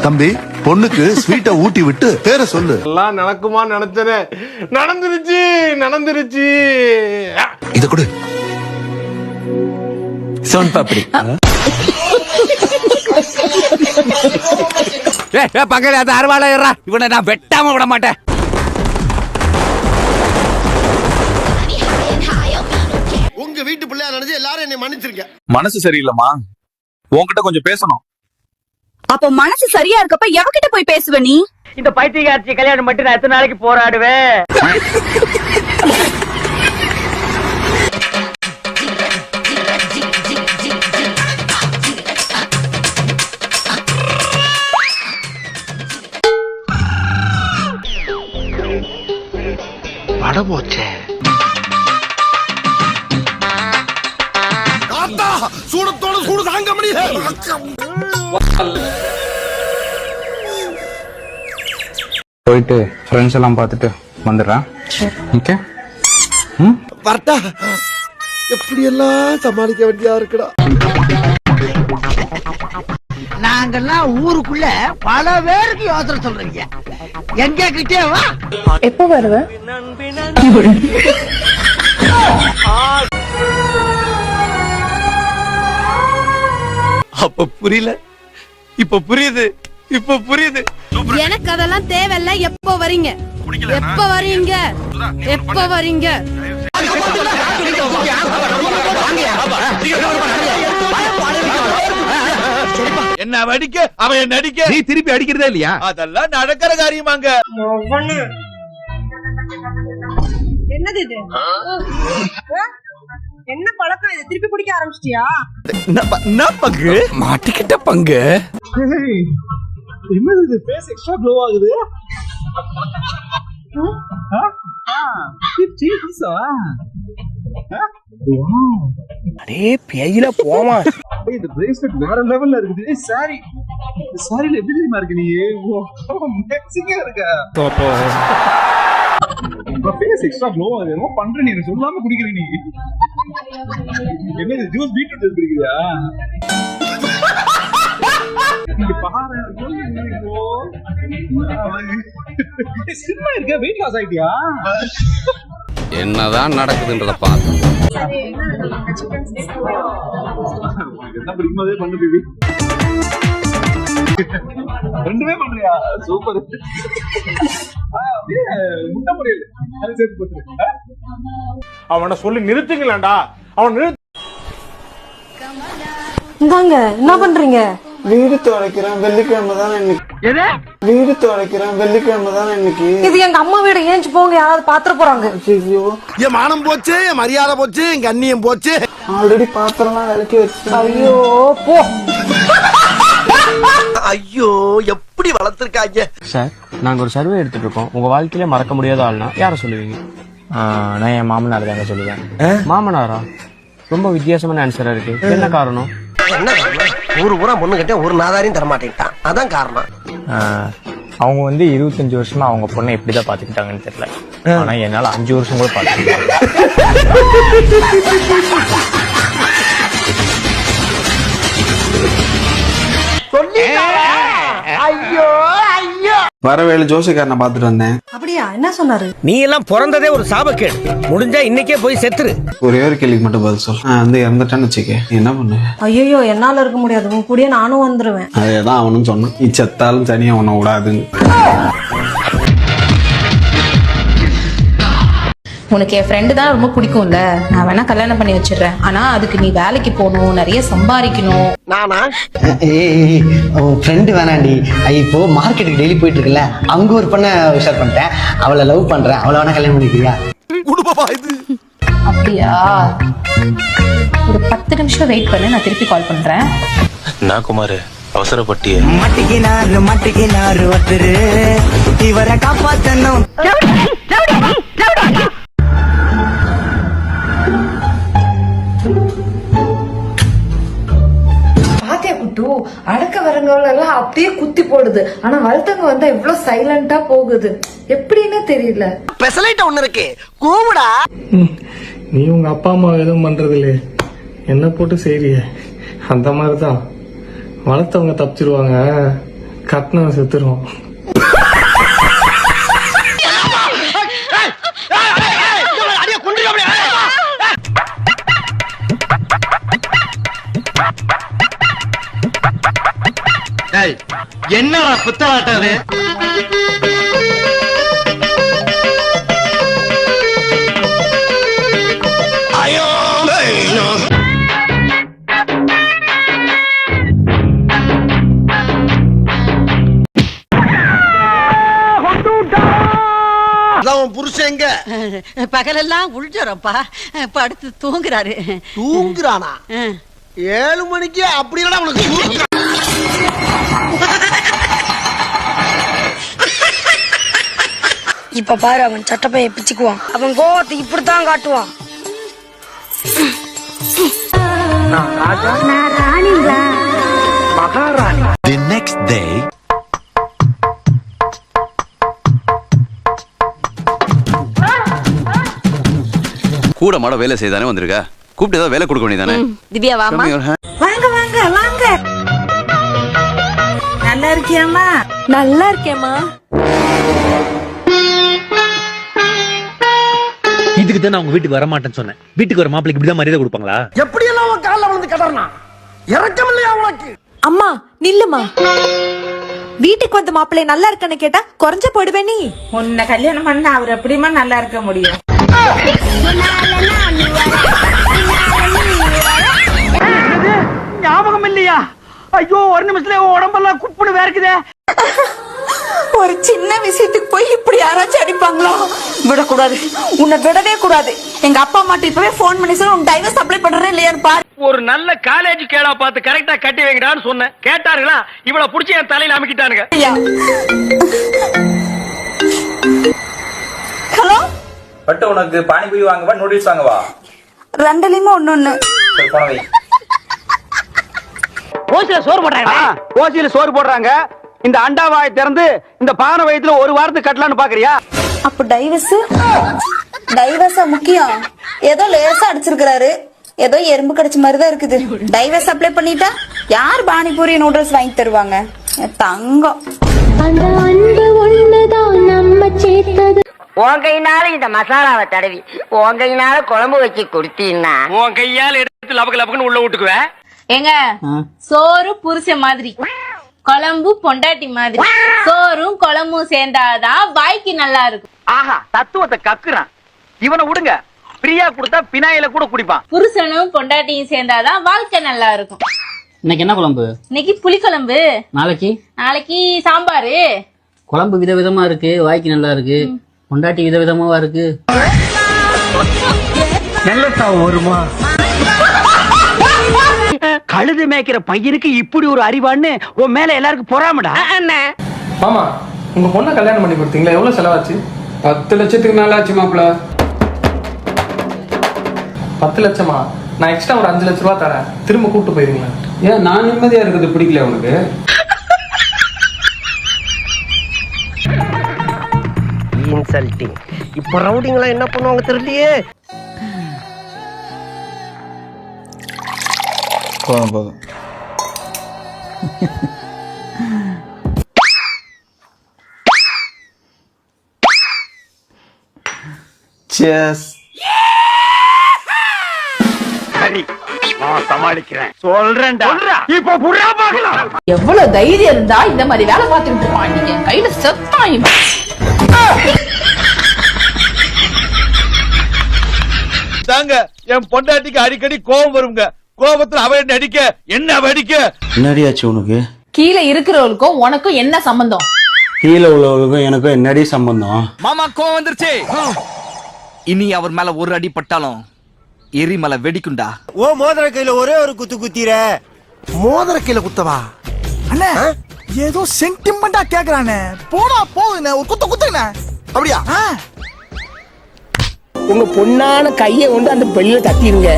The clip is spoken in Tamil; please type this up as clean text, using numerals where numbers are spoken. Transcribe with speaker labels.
Speaker 1: தம்பி பொண்ணுக்கு ஸ்வீட்டை ஊட்டி விட்டு பேரை சொல்லு.
Speaker 2: எல்லாம் நடக்குமா நினைச்சனே, நடந்துருச்சு நடந்துருச்சு.
Speaker 1: இத கொடு.
Speaker 3: சோன் பாப்படி. பக்கத்துல அது அறுவாளா இவனை நான் வெட்டாம விட மாட்டேன்.
Speaker 4: உங்க வீட்டு பிள்ளையா நினைச்சு எல்லாரும் என்னை மன்னிச்சிருங்க.
Speaker 5: மனசு சரியில்லைமா, உன்கிட்ட கொஞ்சம் பேசணும்.
Speaker 6: அப்ப மனசு சரியா இருக்கப்ப எவகிட்ட போய் பேசுவ நீ?
Speaker 7: இந்த பைத்தியக்காரச்சி கல்யாணம் மட்டும் நான் எத்தனை நாளைக்கு போராடுவேன்?
Speaker 4: பட போச்சே. சூடத்தோட சூடு தாங்க முடியல.
Speaker 8: போயிட்டு ஃப்ரெண்ட்ஸ் எல்லாம் பார்த்துட்டு வந்துடுறேன். ஓகே,
Speaker 4: வரட்டா. எப்படி எல்லாம் சமாளிக்க வேண்டியதா இருக்குடா.
Speaker 7: நாங்கெல்லாம் ஊருக்குள்ள பல பேருக்கு யோசனை சொல்றீங்க. எங்க கிட்டே வா.
Speaker 6: எப்ப வருவ?
Speaker 3: அப்ப புரியல, இப்ப புரியுது, இப்ப புரியுது.
Speaker 6: எனக்கு அதெல்லாம் தேவையில்ல. எப்ப வரீங்க? எப்ப வரீங்க? எப்ப வரீங்க?
Speaker 3: என்ன அடிக்க அவன் என்ன அடிக்க, நீ திருப்பி அடிக்கிறதே இல்லையா? அதெல்லாம் நடக்கிற காரியமாங்க.
Speaker 6: என்னது இது? என்ன பழக்கம் இது? திருப்பி குடிக்க ஆரம்பிச்சிட்டியா?
Speaker 3: பங்கு மாட்டிக்கிட்ட பங்கு.
Speaker 5: என்னது ஃபேஸ் எக்ஸ்ட்ரா க்ளோ ஆகுது?
Speaker 3: அடே பேயில போமா.
Speaker 5: இந்த பிரேஸ்லெட் வேற லெவல்ல இருக்குது. சாரி, சாரில எப்படி தெரியுமா இருக்கு? நீ மெக்சிகா இருக்க. ஃபேஸ் எக்ஸ்ட்ரா க்ளோ ஆகுது. என்ன பண்ற நீ? சொல்லாம குடிக்கிற நீ. என்ன ஜூஸ் பீட்ரூட் குடிக்கிறியா? நீங்க பாரு, சின்ன இருக்க. வெயிட் லாஸ் ஆயிட்டியா?
Speaker 3: என்னதான் நடக்குதுன்றத பாத்து
Speaker 5: என்ன பிடிக்கும்போதே பண்ணு பேபி. ரெண்டுமே பண்றியா? சூப்பர். முட்டை பொரியல் அது சேர்த்து போட்டுரு.
Speaker 2: அவனை சொல்லி நிறுத்துங்களேன்டா. அவன் நிறுத்து.
Speaker 6: இந்தாங்க, என்ன பண்றீங்க?
Speaker 9: வீடு துடைக்கிறேன். வெள்ளிக்கிழமை தானே இன்னைக்கு. வீடு துடைக்கிறேன். வெள்ளிக்கிழமை தானே இன்னைக்கு.
Speaker 6: இது எங்க அம்மா வீடு. ஏஞ்சி போங்க, யாராவது பாத்திர போறாங்க.
Speaker 9: ஐயோ,
Speaker 4: என் மானம் போச்சு, என் மரியாதை போச்சு, என் கண்ணியம் போச்சு.
Speaker 9: ஆல்ரெடி பாத்திரம்லாம் விளக்கி வச்சு.
Speaker 6: ஐயோ போ.
Speaker 4: ஐயோ, எப்படி வளர்த்திருக்காங்க.
Speaker 8: சார், நாங்க ஒரு சர்வே எடுத்துட்டு இருக்கோம். உங்க வாழ்க்கையில மறக்க முடியாத ஆள்னா யாரை சொல்லுவீங்க? நான் என் மாமனார் தாங்க சொல்லுவேன். மாமனாரா? ரொம்ப வித்தியாசமான ஆன்சரா இருக்கு. என்ன காரணம்?
Speaker 4: என்ன காரணம்? ஊரு பூரா பொண்ணு கிட்ட ஒரு நாதாரையும் தரமாட்டேன்ட்டான். அதான் காரணம்.
Speaker 8: அவங்க வந்து 25 வருஷமா அவங்க பொண்ணை எப்படிதான் பாத்துக்கிட்டாங்கன்னு தெரியல. ஆனா என்னால 5 வருஷம் கூட பாத்துக்கிட்டாங்க.
Speaker 7: ஐயோ ஐயோ.
Speaker 9: வரவேலு ஜோசிக்காரனை பார்த்துட்டு வந்தேன்.
Speaker 6: அப்படியா? என்ன சொன்னாரு?
Speaker 7: நீ எல்லாம் பிறந்ததே ஒரு சாபக்கேடு. முடிஞ்சா இன்னைக்கே போய் செத்துரு.
Speaker 9: ஒரே ஒரு கேள்விக்கு மட்டும் பதில் சொல். வந்து இறந்துட்டான்னு வச்சுக்க, நீ என்ன பண்ணு?
Speaker 6: ஐயோ, என்னால இருக்க முடியாது. உங்க கூடயே நானும் வந்துருவேன்.
Speaker 9: அதேதான் அவனும் சொன்னான். நீ செத்தாலும் தனியா உன்னை விடாதுன்னு.
Speaker 10: உனக்கு என் ஃப்ரெண்டு தான் ரொம்ப பிடிக்கும்ல, நான் வேணா கல்யாணம் பண்ணி வச்சிடுறேன். ஆனா அதுக்கு நீ வேலைக்கு போகணும், நிறைய சம்பாதிக்கணும்.
Speaker 4: நானா?
Speaker 7: உன் ஃப்ரெண்டு வேணாண்டி. இப்போ மார்க்கெட்டுக்கு டெய்லி போயிட்டு இருக்குல்ல, அங்க ஒரு பொண்ணை உஷார் பண்ணிட்டேன். அவளை லவ் பண்றேன். அவளை வேணா கல்யாணம் பண்ணிக்கிறியா?
Speaker 10: அப்படியா? ஒரு 10 நிமிஷம் வெயிட் பண்ணு, நான் திருப்பி கால் பண்றேன்.
Speaker 5: நான் குமார் அவசரப்பட்டிய
Speaker 7: மாட்டிக்கினாரு ஒருத்தரு. இவரை காப்பாத்தணும்.
Speaker 6: அடக்க வரங்கவுல எல்லாம் அப்படியே குத்தி போடுது. ஆனா வளர்த்தவங்க வந்தா எவ்வளவு சைலண்டா போகுது. எப்படின்னு தெரியல.
Speaker 4: ஸ்பெஷலைட் ஒண்ணு இருக்கு, கூவுடா.
Speaker 8: நீ உங்க அப்பா அம்மா எதுவும் பண்றது இல்லையே, என்ன போட்டு செய்றிய? அந்த மாதிரிதான் வளர்த்தவங்க தப்பிச்சிருவாங்க,
Speaker 5: கத்னம் செத்துருவோம்.
Speaker 3: என்னடா புத்தாட்டாது?
Speaker 4: புருஷன் எங்க?
Speaker 11: பகலெல்லாம் உள்ஜரப்பா படுத்து தூங்குறாரு.
Speaker 4: தூங்குறானா? 7 மணிக்கு அப்படி இல்லடா உனக்கு.
Speaker 11: இப்ப பாரு அவன் சட்டப்பைய பிச்சுக்குவான். அவன் கோவத்தை இப்படித்தான் காட்டுவான்.
Speaker 1: The next day.
Speaker 3: கூட மாட வேலை செய்தானே வந்திருக்க. கூப்பிட்டு ஏதாவது வேலை கொடுக்க வேண்டியதானே?
Speaker 11: திவ்யா வாமா.
Speaker 6: வாங்க வாங்க வாங்க.
Speaker 11: நல்லா இருக்கியாமா?
Speaker 6: நல்லா இருக்கேம்மா.
Speaker 8: இதுக்கு தான் நான் உங்க வீட்டுக்கு வர மாட்டேன்னு சொன்னேன். வீட்டுக்கு வர மாப்பிளைக்கு இப்படிதான் மரியாதை கொடுப்பாங்களா?
Speaker 4: எப்படி எல்லாம் உன் கால்ல விழுந்து கதறனா? இறக்கம் இல்லையா உனக்கு?
Speaker 6: அம்மா நில்லுமா. வீட்டுக்கு வந்த மாப்பிள்ளை நல்லா இருக்கன்னு கேட்டா குறைஞ்ச போடுவே நீ.
Speaker 11: உன்னை கல்யாணம் பண்ண அவர் எப்படிமா நல்லா இருக்க முடியும்?
Speaker 4: ஞாபகம் இல்லையா? ஐயோ ஒரு நிமிஷத்துல உடம்பெல்லாம் குப்புன்னு வேர்க்குதே.
Speaker 6: ஒரு சின்ன விஷயத்துக்கு போய் இப்படி யாராச்சும் அடிப்பாங்களா? விடக்கூடாது, உன்னை விடவே கூடாது. எங்க அப்பா அம்மாட்ட இப்பவே போன் பண்ணி சொல்லி உன் டைவர்ஸ் அப்ளை பண்றேன் இல்லையான்னு பாரு.
Speaker 4: ஒரு நல்ல காலேஜ் கேடா பார்த்து கரெக்டா கட்டி வைங்கடான்னு சொன்னேன். கேட்டாருங்களா? இவள புடிச்சு என் தலையில அமைக்கிட்டானுங்க.
Speaker 6: ஹலோ
Speaker 5: பட்டு உனக்கு பானிபூரி வாங்கவா நூடுல்ஸ் வாங்கவா?
Speaker 6: ரெண்டுலயுமே ஒண்ணு.
Speaker 5: சரி போன வை.
Speaker 4: ஓசில சோறு போடுறாங்க. ஓசில சோறு போடுறாங்க. இந்த அண்டாவாயை திறந்து இந்த பானை வயித்துல ஒரு வாரத்துக்கு கட்டலான்னு பாக்குறியா?
Speaker 6: அப்ப டைவர்ஸா முக்கியம்? ஏதோ லேசா அடிச்சிருக்காரு, ஏதோ எறும்பு கடிச்ச மாதிரிதான் இருக்குது. டைவர்ஸ் அப்ளை பண்ணிட்டா யார் பானிபூரி நூடுல்ஸ் வாங்கி தருவாங்க? தங்கம்.
Speaker 11: உன் கையினால இந்த மசாலாவை தடவி உன் கையினால குழம்பு வச்சு கொடுத்தீங்கன்னா
Speaker 4: உன் கையால எடுத்து லபக்கு லபக்குன்னு உள்ள விட்டுக்குவேன்.
Speaker 10: ஏங்க சோறு புருஷ மாதிரி, குழம்பு பொண்டாட்டி மாதிரி. சோறும் குழம்பும் சேர்ந்தாதான் வாய்க்கு நல்லா இருக்கும்.
Speaker 4: ஆஹா தத்துவத்தை கக்குறான். இவனை விடுங்க. பிரியா கொடுத்தா பினாயில கூட குடிப்பான்.
Speaker 10: புருஷனும் பொண்டாட்டியும் சேர்ந்தாதான் வாழ்க்கை நல்லா இருக்கும்.
Speaker 8: இன்னைக்கு என்ன குழம்பு?
Speaker 10: இன்னைக்கு புளிக்குழம்பு. நாளைக்கு சாம்பாரு.
Speaker 8: குழம்பு விதவிதமா இருக்கு, வாய்க்கு நல்லா இருக்கு. பொண்டாட்டி விதவிதமாவா இருக்கு.
Speaker 4: வருமா? கழுது மேய்க்கிற பையனுக்கு இப்படி ஒரு அறிவான்னு உன் மேல எல்லாருக்கும் பொறாமடா.
Speaker 5: மாமா உங்க பொண்ணை கல்யாணம் பண்ணி கொடுத்தீங்களா? எவ்வளவு செலவாச்சு?
Speaker 9: 10 லட்சத்துக்கு மேல ஆச்சு மாப்பிள.
Speaker 5: 10 லட்சமா? நான் எக்ஸ்ட்ரா ஒரு 5 லட்ச ரூபா தரேன், திரும்ப கூப்பிட்டு போயிருங்களா?
Speaker 9: ஏன் நான் நிம்மதியா இருக்குது பிடிக்கல உனக்கு?
Speaker 4: இன்சல்ட்டிங். இப்ப ரவுடிங்களா என்ன பண்ணுவாங்க தெரியலையே.
Speaker 9: போதும் Cheers.
Speaker 4: சரி நான் சமாளிக்கிறேன். சொல்றேன்டா. இப்ப புறா பார்க்கலாம்.
Speaker 10: எவ்வளவு தைரியம் இருந்தா இந்த மாதிரி வேலை பார்த்துட்டு இருப்பான். நீங்க கையில செத்தாயும்.
Speaker 3: தாங்க என் பொண்டாட்டிக்கு அடிக்கடி கோபம் வருங்க. கோபத்துல அவ என்ன அடிக்க, என்ன அடிக்க.
Speaker 9: என்னடியாச்சு உனக்கு?
Speaker 10: கீழே இருக்கிறவளுக்கும் உனக்கும் என்ன சம்பந்தம்?
Speaker 9: கீழே உள்ளவளுக்கும் எனக்கும் என்னடி சம்பந்தம்?
Speaker 3: மாமா கோவம் வந்துருச்சு. இனி அவர் மேல ஒரு அடி பட்டாலும் எரிமலை வெடிக்குண்டா.
Speaker 4: ஓ மோதிர கையில ஒரே ஒரு குத்து குத்திர. மோதிர கையில குத்தவா?
Speaker 11: அண்ணா ஏதோ சென்டிமெண்டா கேக்குறானே. போடா போகுதுண்ணே, ஒரு குத்து குத்துங்கண்ணே.
Speaker 4: அப்படியா?
Speaker 11: உங்க பொண்ணான கையை கொண்டு அந்த பெல்ல தட்டிடுங்க.